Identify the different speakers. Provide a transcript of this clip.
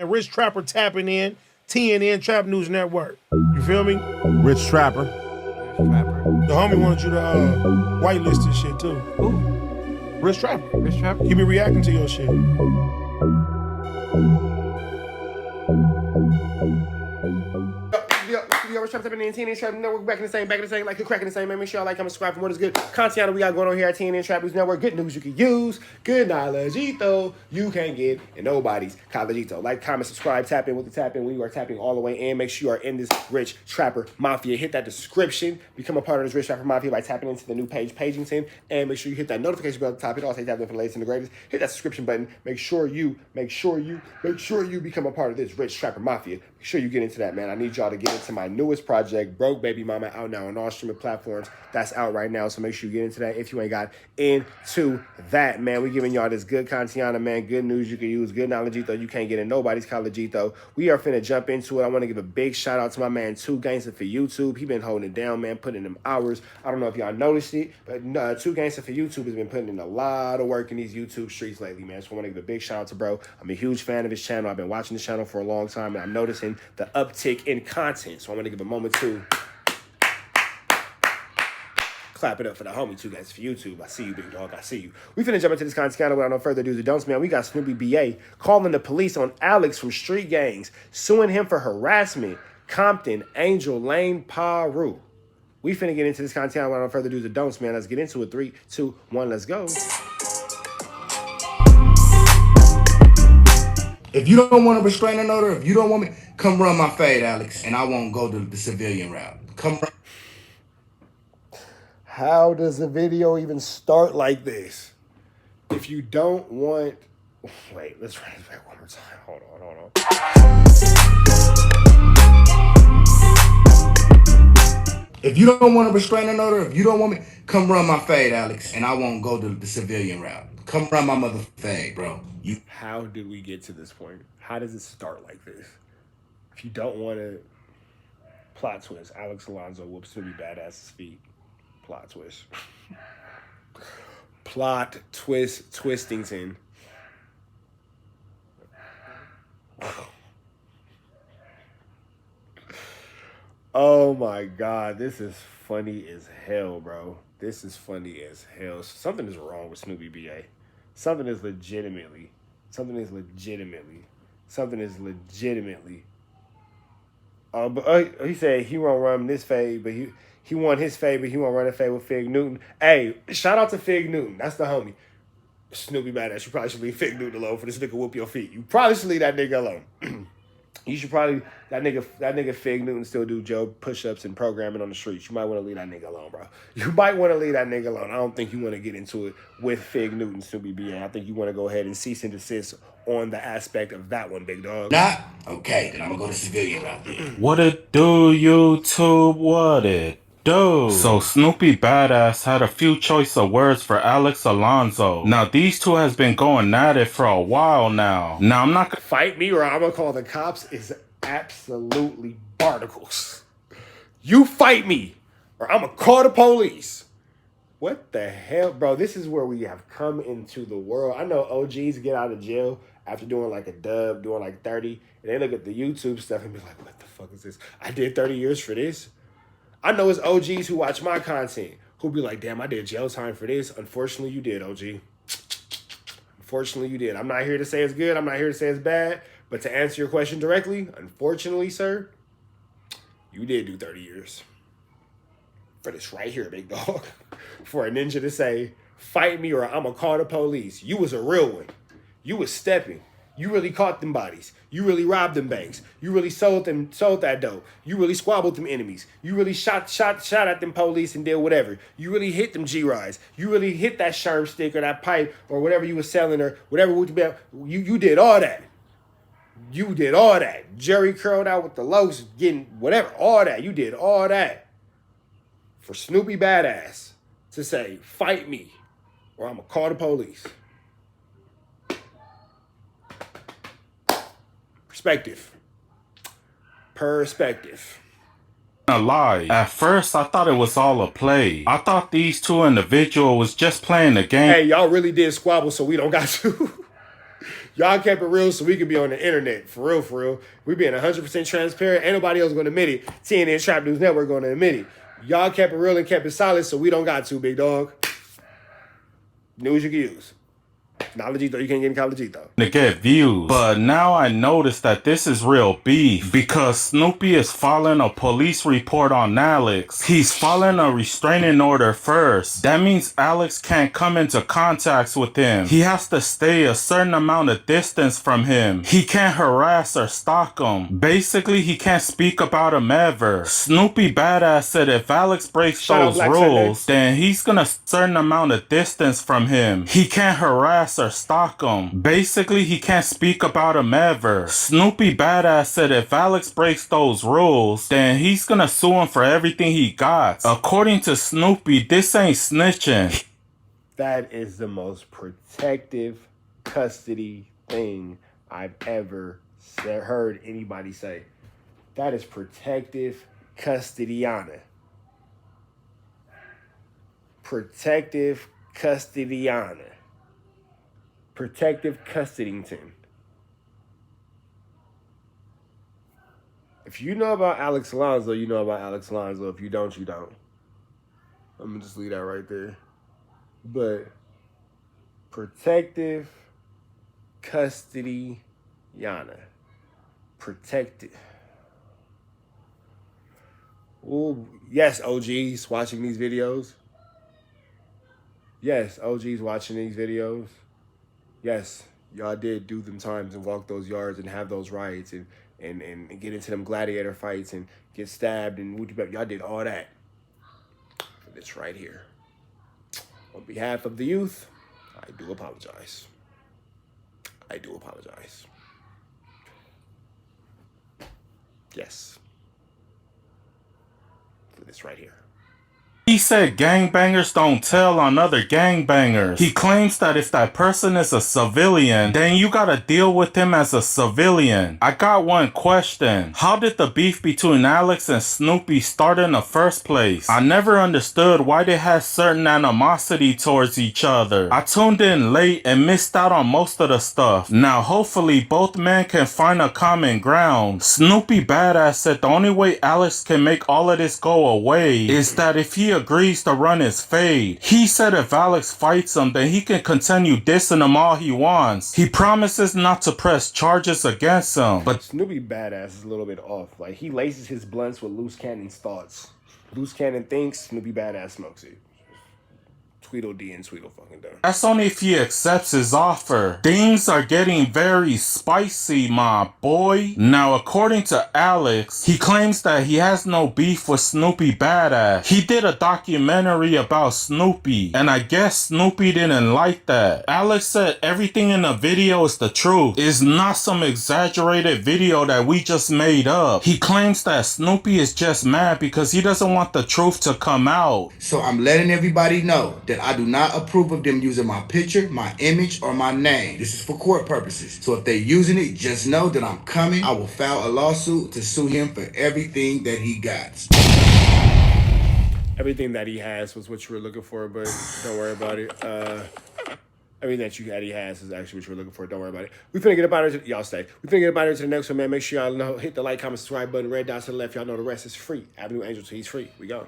Speaker 1: And Rich Trapper tapping in, TNN Trap News Network. You feel me?
Speaker 2: Rich Trapper.
Speaker 1: The homie wanted you to whitelist this shit too.
Speaker 3: Who?
Speaker 1: Rich Trapper.
Speaker 3: Rich Trapper?
Speaker 1: He be reacting to your shit.
Speaker 4: Yo, Rich Trapper tapping in TNN Trap Network, back in the same, like the crack in the same, man. Make sure y'all like, comment, subscribe for what is good content we got going on here at TNN Trap News Network. Good news you can use, good knowledge, you can't get in nobody's collegito. Like, comment, subscribe, tap in with the tap in when you are tapping all the way in. Make sure you are in this Rich Trapper Mafia. Hit that description, become a part of this Rich Trapper Mafia by tapping into the new page, Pagington, and make sure you hit that notification bell at the top. It also tap in for the latest and the greatest. Hit that subscription button. Make sure you become a part of this Rich Trapper Mafia. Make sure you get into that, man. I need y'all to get into my newest project, Broke Baby Mama, out now on all streaming platforms. That's out right now, so make sure you get into that if you ain't got into that, man. We giving y'all this good content, man. Good news you can use, good knowledgeito you can't get in nobody's collegito. We are finna jump into it. I want to give a big shout out to my man 2 Gangsta for YouTube. He been holding it down, man, putting in them hours. I don't know if y'all noticed it, but 2 Gangsta for YouTube has been putting in a lot of work in these YouTube streets lately, man. So I want to give a big shout out to bro. I'm a huge fan of his channel. I've been watching this channel for a long time, and I'm noticing the uptick in content. So I want to give a moment to clap it up for the homie 2 Gangsta for YouTube. I see you, big dog. I see you. We finna jump into this content without no further do's or don'ts, man. We got Snoopy BA calling the police on Alex from Street Gangs, suing him for harassment. Compton, Angel, Lane, Paru. We finna get into this content without no further do's or don'ts, man. Let's get into it. 3, 2, 1, let's go.
Speaker 5: If you don't want a restraining order, if you don't want me, come run my fade, Alex, and I won't go the civilian route. Come run.
Speaker 4: How does a video even start like this? If you don't want... Wait, let's run this back one more time. Hold on.
Speaker 5: If you don't want a restraining order, if you don't want me, come run my fade, Alex, and I won't go the civilian route. Come run my mother fade, bro.
Speaker 4: How did we get to this point? How does it start like this? If you don't want to... Plot twist. Alex Alonso whoops Snoopy Badass's feet. Plot twist. Plot twist. Twistington. Oh my God. This is funny as hell, bro. This is funny as hell. Something is wrong with Snoopy BA. Something is legitimately. But he said he won't run this fade, but he won his fade, but he won't run a fade with Fig Newton. Hey, shout out to Fig Newton. That's the homie. Snoopy Badass. You probably should leave Fig Newton alone for this nigga whoop your feet. You probably should leave that nigga alone. You should probably that nigga Fig Newton still do Joe push-ups and programming on the streets. You might want to leave that nigga alone, bro. You might want to leave that nigga alone. I don't think you want to get into it with Fig Newton, Snoopy BA. I think you want to go ahead and cease and desist on the aspect of that one, big dog.
Speaker 5: Not? Okay, then I'm gonna go to civilian route then.
Speaker 2: What it do, YouTube? What it do? So Snoopy Badass had a few choice of words for Alex Alonso. Now these two has been going at it for a while now. Now I'm not gonna
Speaker 4: Fight me or I'm gonna call the cops is absolutely barnacles. You fight me or I'm gonna call the police. What the hell, bro? This is where we have come into the world. I know OGs get out of jail after doing like a dub, doing like 30, and they look at the YouTube stuff and be like, what the fuck is this? I did 30 years for this. I know it's OGs who watch my content who be like, damn, I did jail time for this. Unfortunately, you did, OG. Unfortunately, you did. I'm not here to say it's good. I'm not here to say it's bad. But to answer your question directly, unfortunately, sir, you did do 30 years. For this right here, big dog. For a ninja to say, fight me or I'm going to call the police. You was a real one. You was stepping. You really caught them bodies. You really robbed them banks. You really sold that dope. You really squabbled them enemies. You really shot at them police and did whatever. You really hit them G-Rides. You really hit that sherm stick or that pipe or whatever you was selling or whatever. You did all that. You did all that. Jerry curled out with the lows, getting whatever, all that. You did all that. For Snoopy Badass to say, fight me or I'm going to call the police. Perspective.
Speaker 2: lie. At first, I thought it was all a play. I thought these two individuals was just playing the game.
Speaker 4: Hey, y'all really did squabble, so we don't got to. Y'all kept it real so we could be on the internet. For real, for real. We being 100% transparent. Ain't nobody else going to admit it. TNN Trap News Network going to admit it. Y'all kept it real and kept it solid, so we don't got to, big dog. News you can use. Knowledge though, you can't get in college though.
Speaker 2: To get views. But now I notice that this is real beef because Snoopy is filing a police report on Alex. He's filing a restraining order first. That means Alex can't come into contact with him. He has to stay a certain amount of distance from him. He can't harass or stalk him. Basically, he can't speak about him ever. Snoopy Badaźź said if Alex breaks those rules, then he's gonna certain amount of distance from him. He can't harass or stalk him. Basically, he can't speak about him ever. Snoopy Badaźź said if Alex breaks those rules, then he's gonna sue him for everything he got. According to Snoopy, this ain't snitching.
Speaker 4: That is the most protective custody thing I've ever heard anybody say. That is protective custodiana. Protective custodiana. Protective Custodyington. If you know about Alex Alonso, you know about Alex Alonso. If you don't, you don't. I'm going to just leave that right there. But protective custody Yana. Protected. Oh, yes, OGs watching these videos. Yes, OGs watching these videos. Yes, y'all did do them times and walk those yards and have those riots and get into them gladiator fights and get stabbed and y'all did all that. For this right here. On behalf of the youth, I do apologize. I do apologize. Yes. For this right here.
Speaker 2: He said gangbangers don't tell on other gangbangers. He claims that if that person is a civilian, then you gotta deal with him as a civilian. I got one question. How did the beef between Alex and Snoopy start in the first place? I never understood why they had certain animosity towards each other. I tuned in late and missed out on most of the stuff. Now hopefully both men can find a common ground. Snoopy Badaźź said the only way Alex can make all of this go away is that if he agrees to run his fade. He said if Alex fights him, then he can continue dissing him all he wants. He promises not to press charges against him. But
Speaker 4: Snoopy Badaźź is a little bit off. Like, he laces his blunts with Loose Cannon's thoughts. Loose Cannon thinks, Snoopy Badaźź smokes it. Tweedledee and Tweedle fucking done.
Speaker 2: That's only if he accepts his offer. Things are getting very spicy, my boy. Now, according to Alex, he claims that he has no beef with Snoopy Badaźź. He did a documentary about Snoopy, and I guess Snoopy didn't like that. Alex said everything in the video is the truth. It's not some exaggerated video that we just made up. He claims that Snoopy is just mad because he doesn't want the truth to come out.
Speaker 5: So I'm letting everybody know that I do not approve of them using my picture, my image, or my name. This is for court purposes. So if they're using it, just know that I'm coming. I will file a lawsuit to sue him for everything that he got.
Speaker 4: Everything that he has was what you were looking for, but don't worry about it. Everything that he has is actually what you were looking for. Don't worry about it. We finna get up out of y'all stay. We finna get up out of to the next one, man. Make sure y'all know, hit the like, comment, subscribe button, red dot to the left. Y'all know the rest is free. Avenue Angel, he's free. We go.